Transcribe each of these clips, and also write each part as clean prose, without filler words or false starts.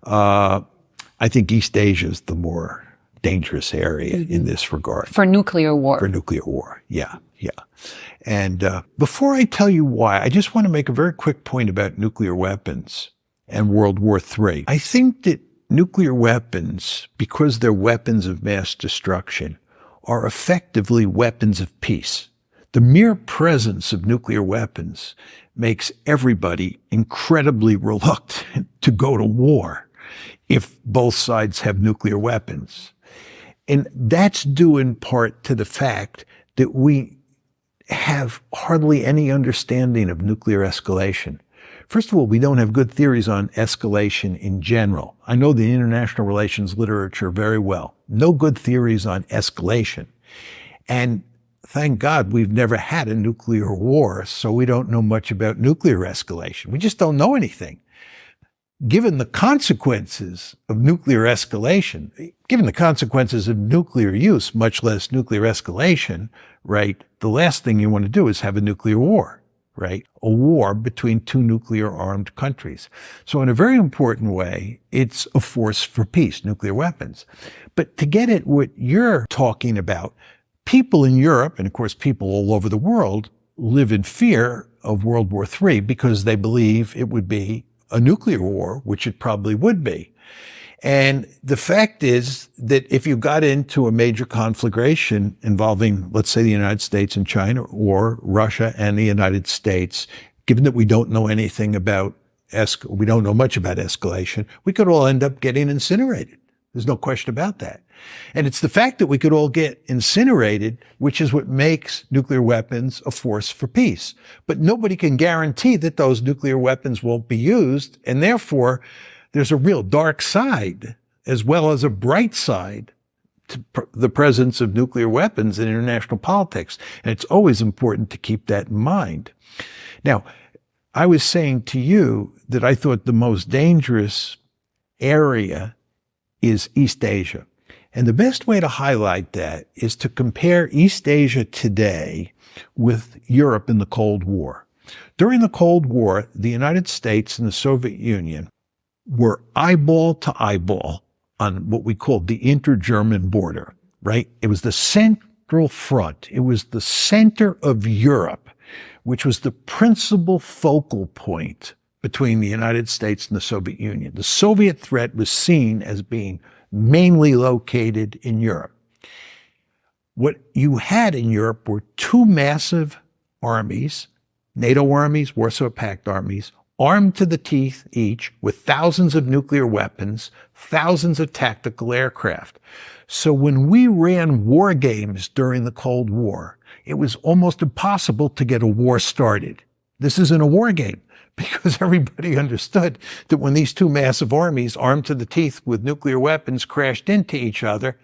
I think East Asia is the more dangerous area in this regard. For nuclear war. For nuclear war, yeah. And before I tell you why, I just want to make a very quick point about nuclear weapons and World War III. I think that nuclear weapons, because they're weapons of mass destruction, are effectively weapons of peace. The mere presence of nuclear weapons makes everybody incredibly reluctant to go to war if both sides have nuclear weapons. And that's due in part to the fact that we have hardly any understanding of nuclear escalation. First of all, we don't have good theories on escalation in general. I know the international relations literature very well. No good theories on escalation. And thank God we've never had a nuclear war, so we don't know much about nuclear escalation. We just don't know anything. Given the consequences of nuclear escalation, given the consequences of nuclear use, much less nuclear escalation, right, the last thing you want to do is have a nuclear war, right? A war between two nuclear-armed countries. So in a very important way, it's a force for peace, nuclear weapons. But to get at what you're talking about, people in Europe, and of course people all over the world, live in fear of World War III because they believe it would be a nuclear war, which it probably would be. And the fact is that if you got into a major conflagration involving, let's say, the United States and China, or Russia and the United States, given that we don't know anything about we don't know much about escalation, we could all end up getting incinerated. There's no question about that. And it's the fact that we could all get incinerated, which is what makes nuclear weapons a force for peace. But nobody can guarantee that those nuclear weapons won't be used. And therefore, there's a real dark side as well as a bright side to the presence of nuclear weapons in international politics. And it's always important to keep that in mind. Now, I was saying to you that I thought the most dangerous area is East Asia. And the best way to highlight that is to compare East Asia today with Europe in the Cold War. During the Cold War, the United States and the Soviet Union were eyeball to eyeball on what we called the inter-German border, right? It was the central front. It was the center of Europe, which was the principal focal point between the United States and the Soviet Union. The Soviet threat was seen as being mainly located in Europe. What you had in Europe were two massive armies, NATO armies, Warsaw Pact armies, armed to the teeth each with thousands of nuclear weapons, thousands of tactical aircraft. So when we ran war games during the Cold War, it was almost impossible to get a war started. This isn't a war game, because everybody understood that when these two massive armies armed to the teeth with nuclear weapons crashed into each other,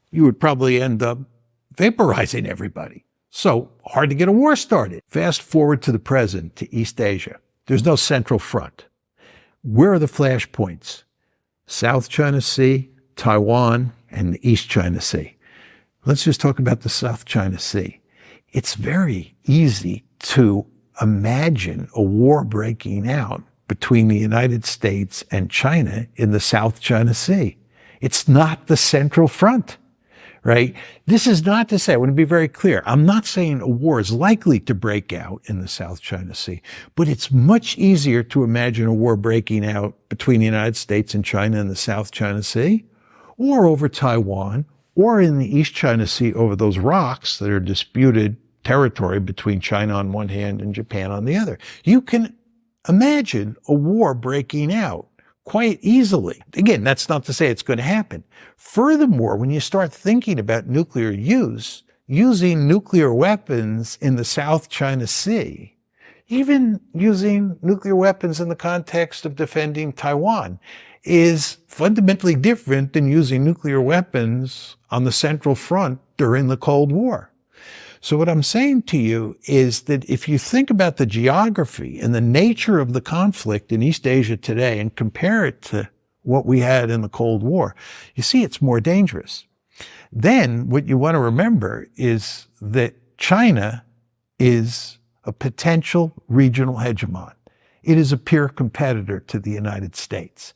you would probably end up vaporizing everybody. So hard to get a war started. Fast forward to the present, to East Asia. There's no central front. Where are the flashpoints? South China Sea, Taiwan, and the East China Sea. Let's just talk about the South China Sea. It's very easy to imagine a war breaking out between the United States and China in the South China Sea. It's not the central front, right? This is not to say, I want to be very clear, I'm not saying a war is likely to break out in the South China Sea, but it's much easier to imagine a war breaking out between the United States and China in the South China Sea, or over Taiwan, or in the East China Sea over those rocks that are disputed territory between China on one hand and Japan on the other. You can imagine a war breaking out quite easily. Again, that's not to say it's going to happen. Furthermore, when you start thinking about nuclear use, using nuclear weapons in the South China Sea, even using nuclear weapons in the context of defending Taiwan, is fundamentally different than using nuclear weapons on the Central Front during the Cold War. So what I'm saying to you is that if you think about the geography and the nature of the conflict in East Asia today and compare it to what we had in the Cold War, you see it's more dangerous. Then what you want to remember is that China is a potential regional hegemon. It is a peer competitor to the United States.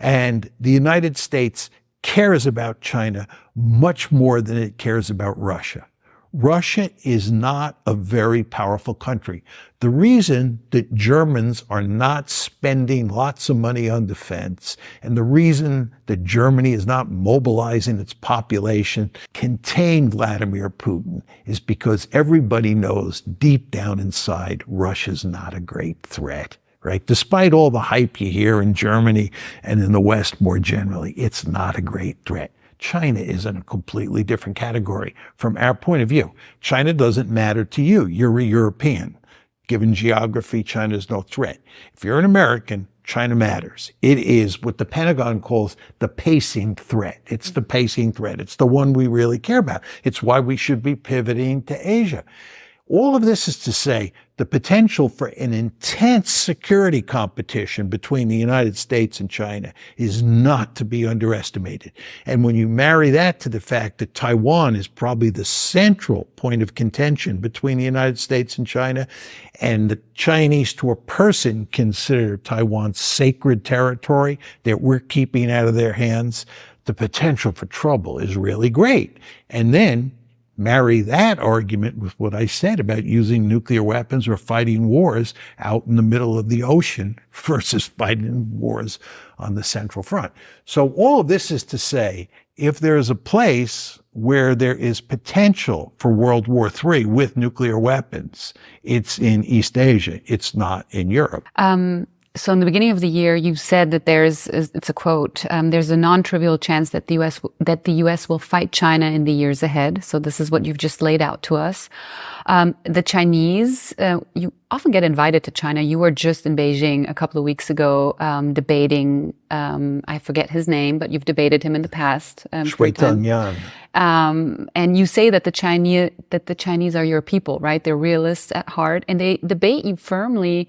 And the United States cares about China much more than it cares about Russia. Russia is not a very powerful country. The reason that Germans are not spending lots of money on defense, and the reason that Germany is not mobilizing its population to contain Vladimir Putin, is because everybody knows deep down inside Russia's not a great threat. Right? Despite all the hype you hear in Germany and in the West more generally, it's not a great threat. China is in a completely different category from our point of view. China doesn't matter to you. You're a European. Given geography, China is no threat. If you're an American, China matters. It is what the Pentagon calls the pacing threat. It's the pacing threat. It's the one we really care about. It's why we should be pivoting to Asia. All of this is to say the potential for an intense security competition between the United States and China is not to be underestimated. And when you marry that to the fact that Taiwan is probably the central point of contention between the United States and China, and the Chinese to a person consider Taiwan sacred territory that we're keeping out of their hands, the potential for trouble is really great. And then marry that argument with what I said about using nuclear weapons or fighting wars out in the middle of the ocean versus fighting wars on the Central Front. So all of this is to say, if there is a place where there is potential for World War III with nuclear weapons, it's in East Asia. It's not in Europe. So in the beginning of the year, you said that it's a quote, there's a non-trivial chance that the U.S. will fight China in the years ahead. So this is what you've just laid out to us. The Chinese, you often get invited to China. You were just in Beijing a couple of weeks ago, debating, I forget his name, but you've debated him in the past. Shui Tengyan. And you say that the Chinese are your people, right? They're realists at heart, and they debate you firmly,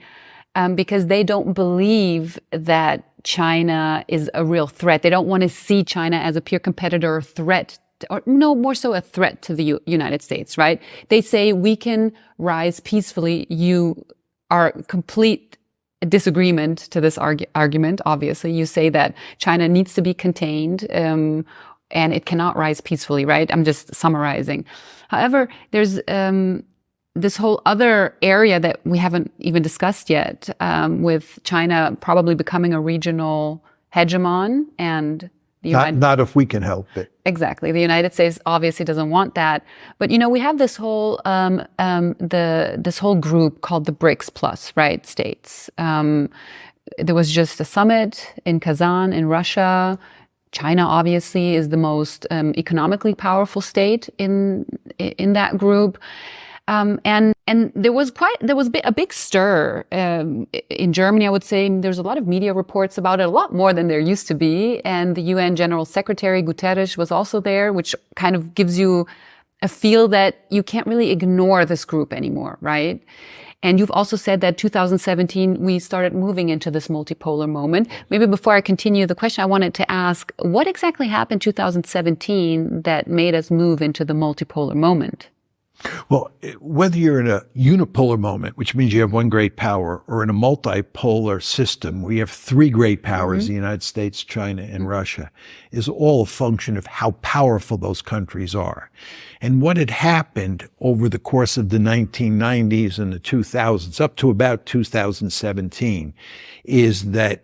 because they don't believe that China is a real threat. They don't want to see China as a peer competitor or threat, or no, more so a threat to the United States, right? They say we can rise peacefully. You are complete disagreement to this argument, obviously. You say that China needs to be contained, and it cannot rise peacefully, right? I'm just summarizing. However, there's this whole other area that we haven't even discussed yet, with China probably becoming a regional hegemon, and the not if we can help it. Exactly. The United States obviously doesn't want that. But, we have this whole, this whole group called the BRICS Plus, right, states. There was just a summit in Kazan in Russia. China obviously is the most economically powerful state in that group. And there was a big stir in Germany, I would say. There's a lot of media reports about it, a lot more than there used to be. And the UN General Secretary Guterres was also there, which kind of gives you a feel that you can't really ignore this group anymore, right? And you've also said that 2017, we started moving into this multipolar moment. Maybe before I continue the question, I wanted to ask, what exactly happened 2017 that made us move into the multipolar moment? Well, whether you're in a unipolar moment, which means you have one great power, or in a multipolar system where you have three great powers, the United States, China, and Russia, is all a function of how powerful those countries are. And what had happened over the course of the 1990s and the 2000s, up to about 2017, is that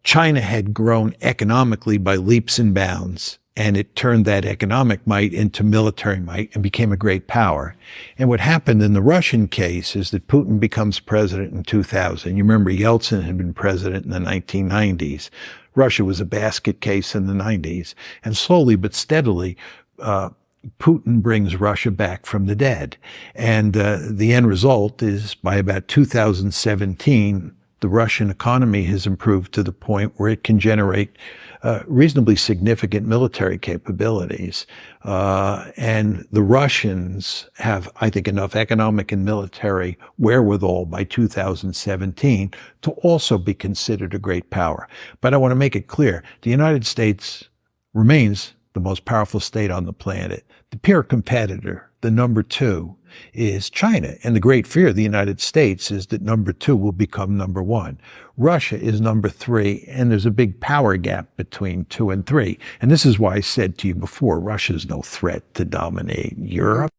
China had grown economically by leaps and bounds. And it turned that economic might into military might and became a great power. And what happened in the Russian case is that Putin becomes president in 2000. You remember Yeltsin had been president in the 1990s. Russia was a basket case in the 90s. And slowly but steadily, Putin brings Russia back from the dead. And the end result is by about 2017, the Russian economy has improved to the point where it can generate reasonably significant military capabilities. And the Russians have, I think, enough economic and military wherewithal by 2017 to also be considered a great power. But I want to make it clear, the United States remains the most powerful state on the planet. The peer competitor the number 2 is China. And the great fear of the United States is that number 2 will become number 1. Russia is number 3, and there's a big power gap between 2 and 3. And this is why I said to you before, Russia is no threat to dominate Europe.